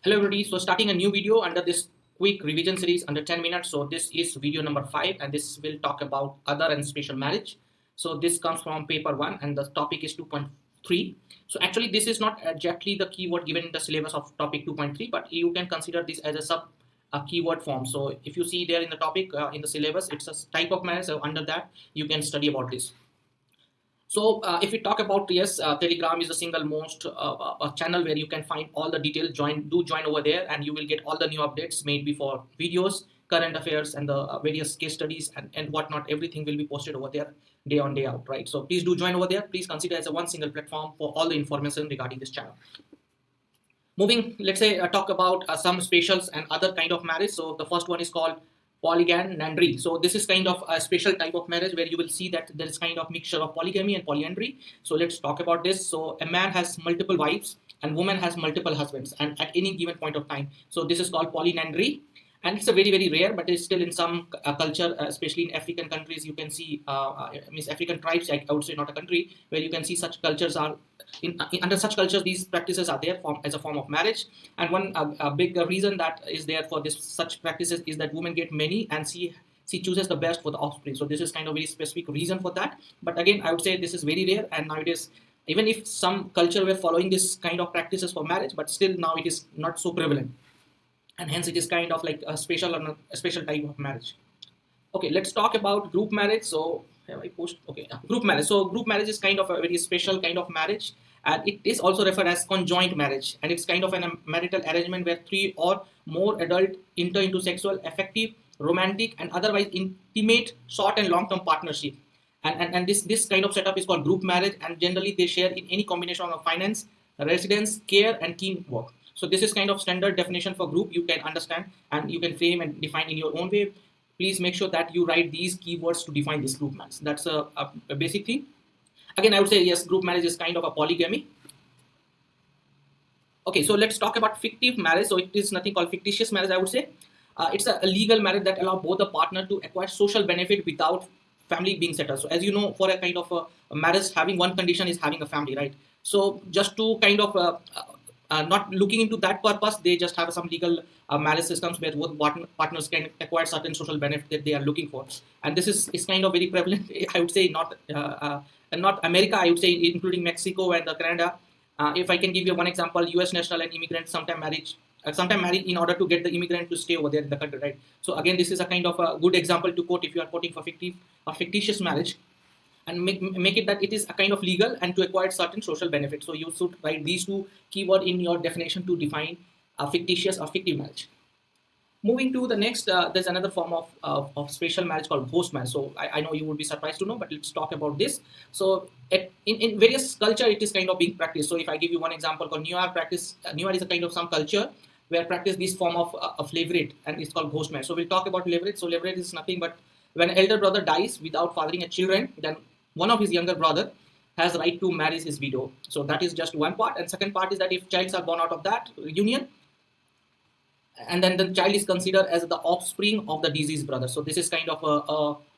Hello everybody, so starting a new video under this quick revision series under 10 minutes. So this is video number 5 and this will talk about other and special marriage. So this comes from paper 1 and the topic is 2.3. So actually this is not exactly the keyword given in the syllabus of topic 2.3, but you can consider this as a sub keyword form. So if you see there in the topic in the syllabus, it's a type of marriage. So under that you can study about this. So if we talk about, yes, Telegram is the single most channel where you can find all the details. Join over there, and you will get all the new updates made before videos, current affairs, and the various case studies and whatnot. Everything will be posted over there day on day out, right? So please do join over there. Please consider as a one single platform for all the information regarding this channel. Moving, let's say talk about some specials and other kind of marriage. So the first one is called polyandry. So this is kind of a special type of marriage where you will see that there is kind of mixture of polygamy and polyandry. So let's talk about this. So a man has multiple wives and woman has multiple husbands and at any given point of time. So this is called polyandry. And it's a very rare, but it's still in some culture, especially in African countries, you can see African tribes, I would say, not a country, where you can see such cultures are under such cultures these practices are there as a form of marriage. And one big reason that is there for this such practices is that women get many and she chooses the best for the offspring. So this is kind of very specific reason for that. But again, I would say this is very rare, and nowadays, even if some culture were following this kind of practices for marriage, but still now it is not so prevalent, and hence it is kind of like a special type of marriage. Okay, let's talk about group marriage. So have I post? Okay, group marriage. So group marriage is kind of a very special kind of marriage, and it is also referred as conjoint marriage, and it's kind of a marital arrangement where three or more adults enter into sexual, affective, romantic, and otherwise intimate short and long-term partnership. And this kind of setup is called group marriage, and generally they share in any combination of finance, residence, care, and teamwork. So this is kind of standard definition for group. You can understand and you can frame and define in your own way. Please make sure that you write these keywords to define this group marriage. That's a basic thing. Again, I would say yes, group marriage is kind of a polygamy. Okay, so let's talk about fictive marriage. So it is nothing called fictitious marriage, I would say. It's a legal marriage that allows both the partner to acquire social benefit without family being settled. So as you know, for a kind of a marriage, having one condition is having a family, right? So just to kind of not looking into that purpose, they just have some legal marriage systems where both partners can acquire certain social benefit that they are looking for. And this is kind of very prevalent. I would say not America, I would say including Mexico and Canada. If I can give you one example, US national and immigrant sometimes marry in order to get the immigrant to stay over there in the country, right? So again, this is a kind of a good example to quote if you are quoting for fictitious marriage, and make it that it is a kind of legal and to acquire certain social benefits. So you should write these two keyword in your definition to define a fictitious or fictive marriage. Moving to the next, there's another form of special marriage called ghost marriage. So I know you would be surprised to know, but let's talk about this. So in various culture, it is kind of being practiced. So if I give you one example called New York practice, New York is a kind of some culture where practice this form of leverage, and it's called ghost marriage. So we'll talk about leverage. So leverage is nothing but when an elder brother dies without fathering a children, then one of his younger brother has right to marry his widow. So that is just one part. And second part is that if childs are born out of that union, and then the child is considered as the offspring of the deceased brother. So this is kind of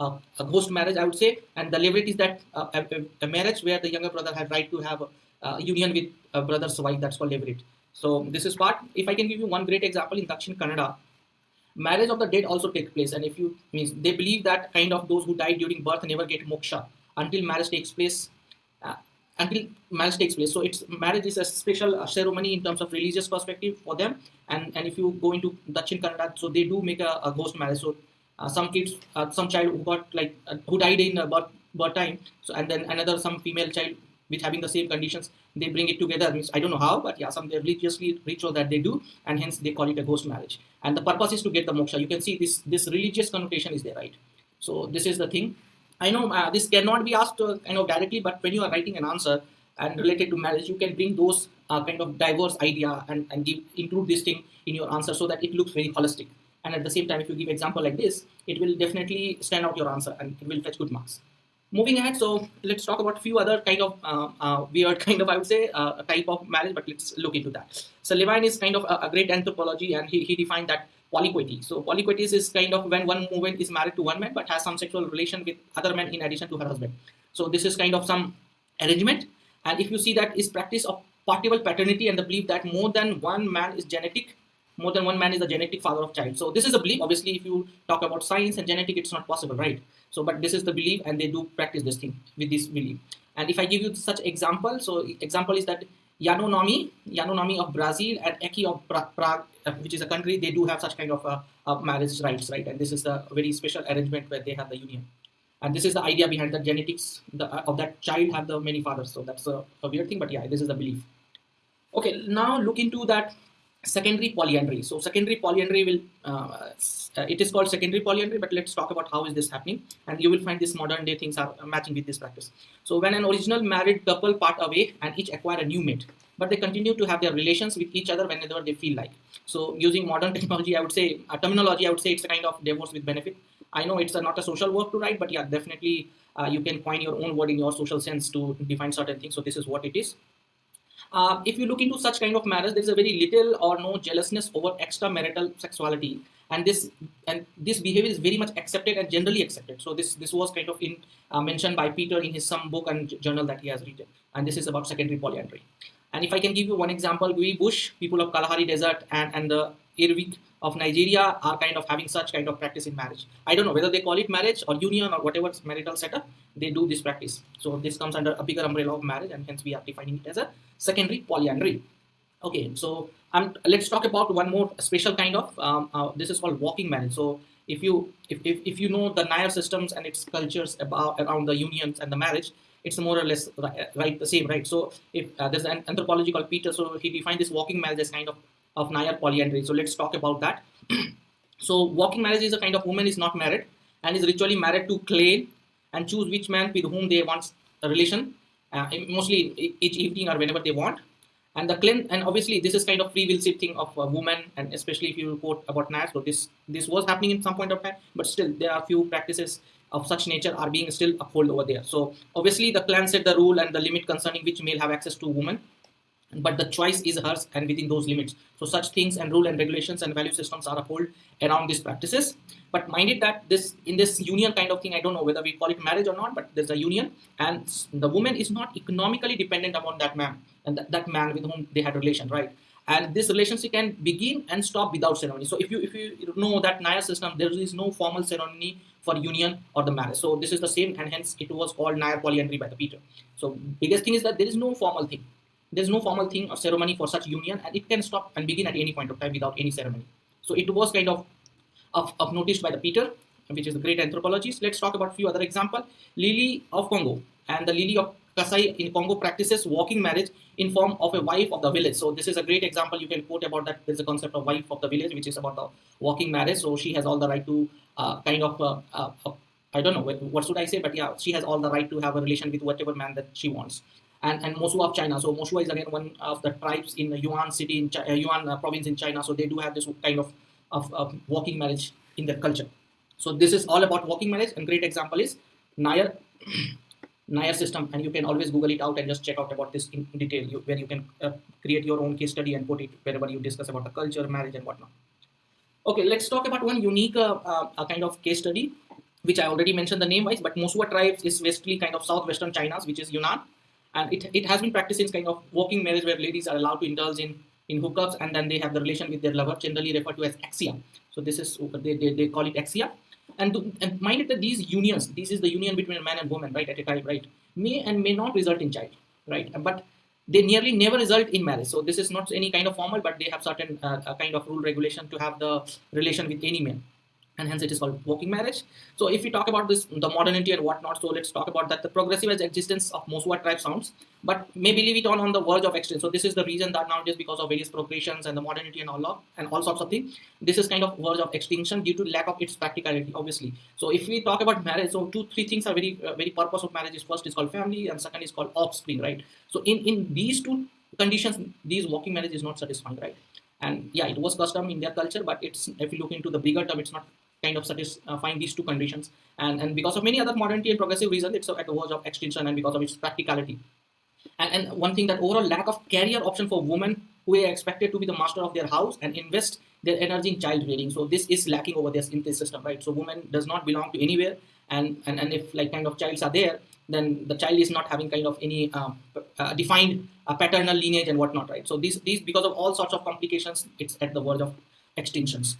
a ghost marriage, I would say. And the leverage is that a marriage where the younger brother has right to have a union with a brother's wife. That's called leverage. So this is part. If I can give you one great example, in Dakshin Kannada, marriage of the dead also take place, and if you means they believe that kind of those who died during birth never get moksha until marriage takes place. So it's marriage is a special ceremony in terms of religious perspective for them. And if you go into Dakshin Kannada, so they do make a ghost marriage. So some kids, some child who got who died in birth time, so and then another some female child with having the same conditions, they bring it together. Means I don't know how, but yeah, some religiously ritual that they do, and hence they call it a ghost marriage. And the purpose is to get the moksha. You can see this religious connotation is there, right? So this is the thing. I know this cannot be asked directly, but when you are writing an answer and related to marriage, you can bring those kind of diverse idea and include this thing in your answer so that it looks very holistic. And at the same time, if you give example like this, it will definitely stand out your answer and it will fetch good marks. Moving ahead, so let's talk about a few other kind of weird kind of, I would say, type of marriage, but let's look into that. So Levine is kind of a great anthropology, and he defined that polyquity. So polyquity is kind of when one woman is married to one man but has some sexual relation with other men in addition to her husband. So this is kind of some arrangement, and if you see that is practice of partial paternity and the belief that more than one man is the genetic father of child. So this is a belief. Obviously, if you talk about science and genetic, it's not possible, right? So, but this is the belief, and they do practice this thing with this belief. And if I give you such example, so example is that Yanomami of Brazil and Eki of Prague, which is a country, they do have such kind of marriage rights, right? And this is the very special arrangement where they have the union. And this is the idea behind the genetics of that child have the many fathers. So that's a weird thing, but yeah, this is the belief. Okay, now look into that secondary polyandry. So secondary polyandry it is called secondary polyandry, but let's talk about how is this happening, and you will find this modern day things are matching with this practice. So when an original married couple part away and each acquire a new mate, but they continue to have their relations with each other whenever they feel like. So using modern technology, I would say terminology, I would say it's a kind of divorce with benefit. I know it's not a social work to write, but yeah, definitely you can coin your own word in your social sense to define certain things. So this is what it is. If you look into such kind of marriage, there is a very little or no jealousness over extramarital sexuality, and this behavior is very much accepted and generally accepted. So this was kind of mentioned by Peter in his some book and journal that he has written, and this is about secondary polyandry. And if I can give you one example, Gui Bush, people of Kalahari Desert and the Irvik of Nigeria are kind of having such kind of practice in marriage. I don't know whether they call it marriage or union or whatever marital setup, they do this practice. So this comes under a bigger umbrella of marriage, and hence we are defining it as a secondary polyandry. Okay, so let's talk about one more special kind of, this is called walking marriage. So if you know the Nair systems and its cultures around the unions and the marriage, it's more or less right the same, right? So if there's an anthropology called Peter, so he defined this walking marriage as kind of Nair polyandry. So let's talk about that. So walking marriage is a kind of woman is not married and is ritually married to claim and choose which man with whom they want a relation, mostly each evening or whenever they want. And the claim, and obviously this is kind of free will thing of a woman, and especially if you report about Nair. So this was happening in some point of time, but still there are few practices of such nature are being still upheld over there. So obviously the clan set the rule and the limit concerning which male have access to woman, but the choice is hers and within those limits. So such things and rule and regulations and value systems are upheld around these practices. But mind it that in this union kind of thing, I don't know whether we call it marriage or not, but there's a union, and the woman is not economically dependent upon that man and that man with whom they had a relation, right? And this relationship can begin and stop without ceremony. So if you know that Nair system, there is no formal ceremony for union or the marriage. So this is the same, and hence it was called Nair polyandry by the Peter. So biggest thing is that there is no formal thing. There's no formal thing or ceremony for such union, and it can stop and begin at any point of time without any ceremony. So it was kind of noticed by the Peter, which is the great anthropologist. Let's talk about a few other examples. Lily of Congo and the Lily of Kasai in Congo practices walking marriage in form of a wife of the village. So this is a great example you can quote about that. There's a concept of wife of the village, which is about the walking marriage. So she has all the right to I don't know what should I say, but yeah, she has all the right to have a relation with whatever man that she wants. And Mosua of China. So Mosua is again one of the tribes in Yuan city in Yuan province in China. So they do have this kind of walking marriage in their culture. So this is all about walking marriage, and great example is Nair system, and you can always Google it out and just check out about this in detail, where you can create your own case study and put it wherever you discuss about the culture, marriage, and whatnot. Okay, let's talk about one unique kind of case study, which I already mentioned the name wise, but Mosua tribes is basically kind of southwestern China, which is Yunnan, and it has been practiced in kind of walking marriage where ladies are allowed to indulge in hookups, and then they have the relation with their lover, generally referred to as axia. So this is they call it axia. And mind it that these unions, this is the union between a man and woman, right, at a time, right, may and may not result in child, right, but they nearly never result in marriage. So this is not any kind of formal, but they have certain kind of rule regulation to have the relation with any man, and hence it is called walking marriage. So if we talk about this, the modernity and whatnot, so let's talk about that. The progressive as existence of Mosua tribe sounds, but may believe it on the verge of extinction. So this is the reason that nowadays, because of various progressions and the modernity and all sorts of things, this is kind of verge of extinction due to lack of its practicality, obviously. So if we talk about marriage, so 2-3 things are very purpose of marriage is first is called family, and second is called offspring, right? So in these two conditions, these walking marriage is not satisfying, right? And yeah, it was custom in their culture, but it's, if you look into the bigger term, it's not kind of satisfying these two conditions, and because of many other modernity and progressive reasons, it's at the verge of extinction, and because of its practicality. And one thing, that overall lack of career option for women who are expected to be the master of their house and invest their energy in child rearing. So this is lacking over this in this system, right? So woman does not belong to anywhere, and if like kind of childs are there, then the child is not having kind of any defined paternal lineage and whatnot, right? So these because of all sorts of complications, it's at the verge of extinctions.